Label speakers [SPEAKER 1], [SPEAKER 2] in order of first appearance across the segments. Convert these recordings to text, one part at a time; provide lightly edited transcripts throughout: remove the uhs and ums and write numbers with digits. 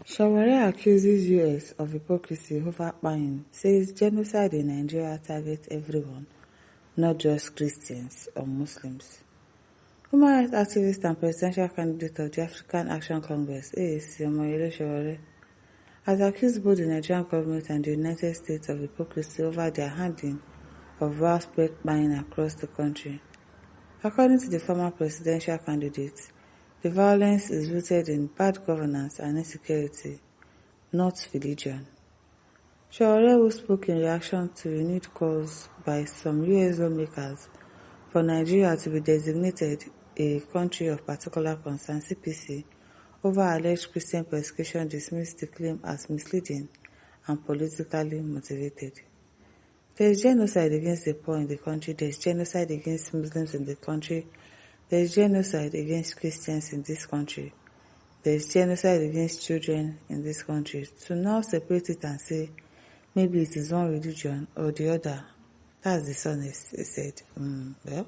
[SPEAKER 1] Sowore accuses US of hypocrisy over buying, says genocide in Nigeria targets everyone, not just Christians or Muslims. Human rights activist and presidential candidate of the African Action Congress, AAC, Sowore, has accused both the Nigerian government and the United States of hypocrisy over their handling of widespread buying across the country. According to the former presidential candidate, the violence is rooted in bad governance and insecurity, not religion. Sowore, who spoke in reaction to renewed calls by some US lawmakers for Nigeria to be designated a country of particular concern (CPC) over alleged Christian persecution, dismissed the claim as misleading and politically motivated. There is genocide against the poor in the country, there is genocide against Muslims in the country, there is genocide against Christians in this country, there is genocide against children in this country. To now separate it and say maybe it is one religion or the other, that's dishonest, he said. Well,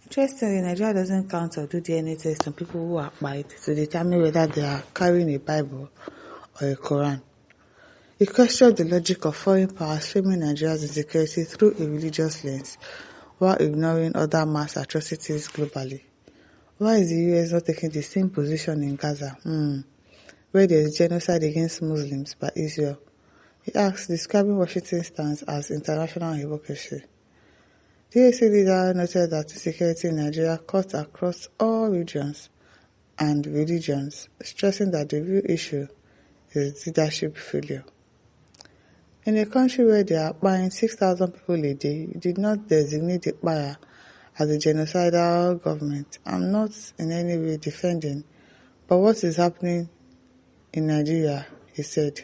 [SPEAKER 1] interestingly, Nigeria doesn't count or do DNA tests on people who are buying to determine whether they are carrying a Bible or a Quran. He questioned the logic of foreign powers framing Nigeria's insecurity through a religious lens while ignoring other mass atrocities globally. Why is the US not taking the same position in Gaza, where there is genocide against Muslims by Israel? He asked, describing Washington's stance as international hypocrisy. The AAC leader noted that insecurity in Nigeria cuts across all regions and religions, stressing that the real issue is leadership failure. In a country where they are buying 6,000 people a day, you did not designate the buyer as a genocidal government. I'm not in any way defending, but what is happening in Nigeria, he said.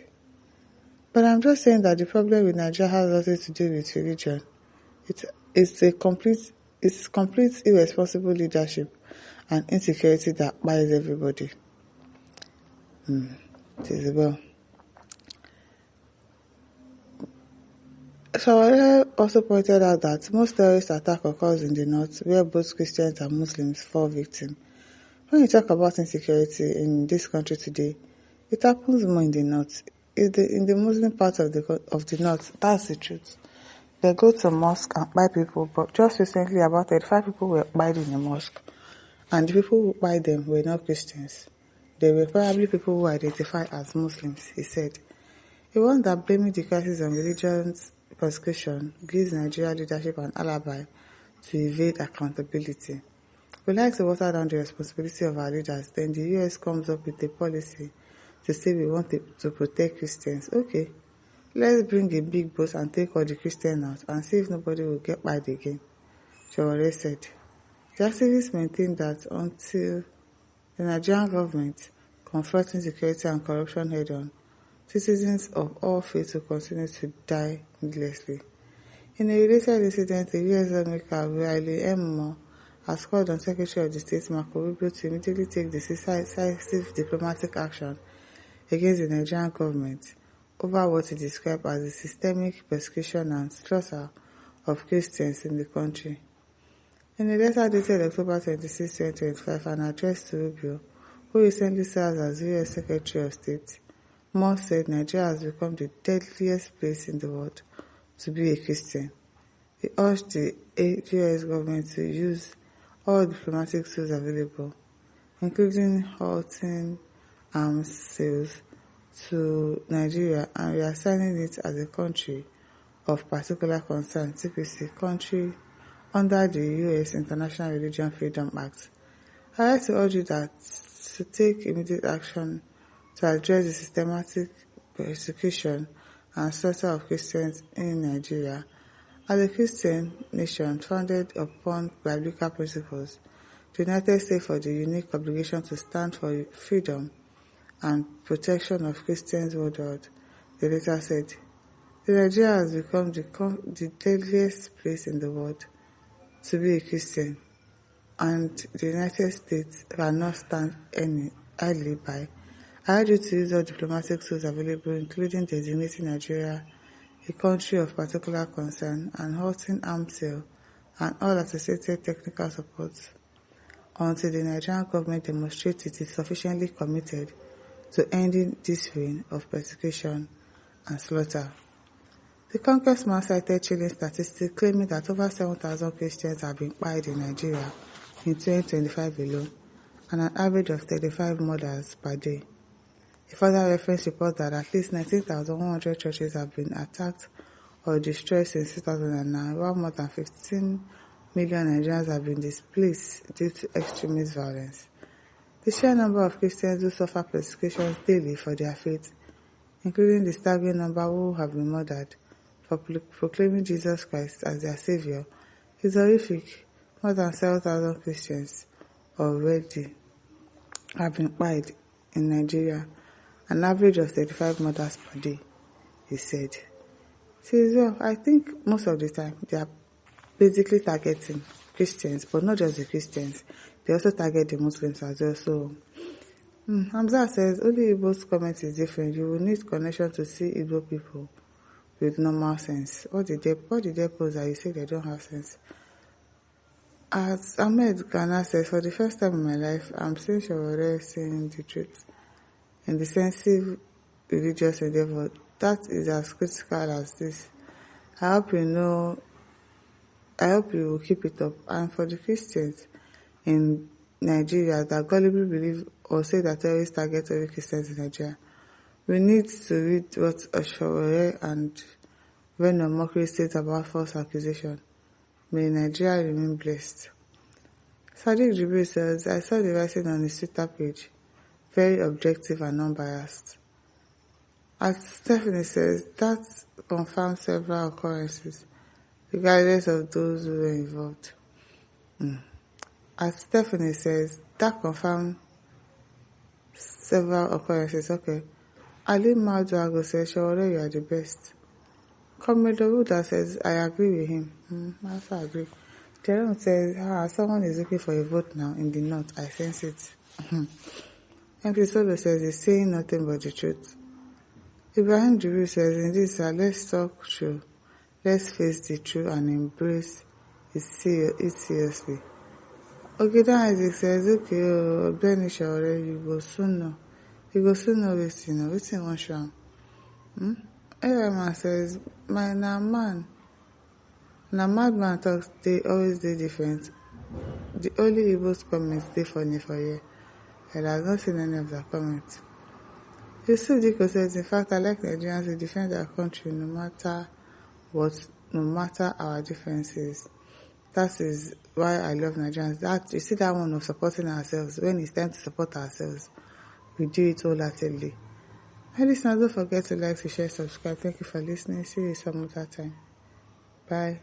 [SPEAKER 1] But I'm just saying that the problem with Nigeria has nothing to do with religion. It's complete irresponsible leadership and insecurity that buys everybody. It is well. Sowore also pointed out that most terrorist attack occurs in the north, where both Christians and Muslims fall victim. When you talk about insecurity in this country today, it happens more in the north. In the Muslim part of the north, that's the truth. They go to mosque and buy people, but just recently about 35 people were buyed in the mosque, and the people who buy them were not Christians. They were probably people who identify as Muslims, he said. He warned that blaming the crisis on religion's persecution gives Nigeria leadership an alibi to evade accountability. We like to water down the responsibility of our leaders, then the US comes up with a policy to say we want to protect Christians. Okay, let's bring a big boat and take all the Christians out and see if nobody will get bad again, Sowore said. The activists maintained that until the Nigerian government confronts insecurity and corruption head-on, citizens of all faiths will continue to die needlessly. In a related incident, the US lawmaker Riley M. Moore has called on Secretary of the State Marco Rubio to immediately take decisive diplomatic action against the Nigerian government over what he described as the systemic persecution and slaughter of Christians in the country. In a letter dated October 26, 2025, and addressed to Rubio, who recently served as US Secretary of State, Moore said Nigeria has become the deadliest place in the world to be a Christian. He urged the US government to use all diplomatic tools available, including halting arms sales to Nigeria and reassigning it as a country of particular concern, CPC, country under the US International Religion Freedom Act. I like to urge you that to take immediate action to address the systematic persecution and slaughter of Christians in Nigeria. As a Christian nation founded upon biblical principles, the United States for the unique obligation to stand for freedom and protection of Christians worldwide, the letter said. Nigeria has become the deadliest place in the world to be a Christian, and the United States cannot stand idly by. I urge you to use all diplomatic tools available, including designating Nigeria a country of particular concern and halting arms sale and all associated technical support until the Nigerian government demonstrates it is sufficiently committed to ending this reign of persecution and slaughter. The congressman cited chilling statistics claiming that over 7,000 Christians have been killed in Nigeria in 2025 alone, and an average of 35 murders per day. A further reference reports that at least 19,100 churches have been attacked or destroyed since 2009, while more than 15 million Nigerians have been displaced due to extremist violence. The sheer number of Christians who suffer persecutions daily for their faith, including the staggering number who have been murdered for proclaiming Jesus Christ as their Savior, is horrific. More than 7,000 Christians already have been killed in Nigeria, an average of 35 murders per day, he said. Says, well, I think most of the time they are basically targeting Christians, but not just the Christians. They also target the Muslims as well. So, Hamza says, only Igbo's comment is different. You will need connection to see Igbo people with normal sense. What did they pose that you say they don't have sense? As Ahmed Ghana says, for the first time in my life, I'm seeing Sowore saying the truth in the sensitive religious endeavor. That is as critical as this. I hope you will keep it up. And for the Christians in Nigeria that gullibly believe or say that terrorists target every Christians in Nigeria, we need to read what Sowore and Venom Mockery said about false accusation. May Nigeria remain blessed. Sadiq Jibril says, I saw the writing on his Twitter page. Very objective and non-biased. As Stephanie says, that confirms several occurrences, regardless of those who were involved. As Stephanie says, that confirms several occurrences. Okay. Ali Malduago says, Sowore, you are the best. Comrade Ruda says, I agree with him. I also agree. Jerome says, someone is looking for a vote now in the north. I sense it. MP Solo says, he's saying nothing but the truth. Ibrahim Jibril says, indeed, let's talk true. Let's face the truth and embrace it seriously. Ogedan Isaac says, okay, Ben Sowore, you go soon know. You go soon know wetin wan show am. Everyone says, my madman talks, they always dey different. The only Igbo's comments dey funny for here. I have not seen any of their comments. Yusuf Diko says, in fact, I like Nigerians who defend their country no matter what, no matter our differences. That is why I love Nigerians. That you see that one of supporting ourselves. When it's time to support ourselves, we do it wholeheartedly. Hey listeners, don't forget to like, to share, subscribe. Thank you for listening. See you some other time. Bye.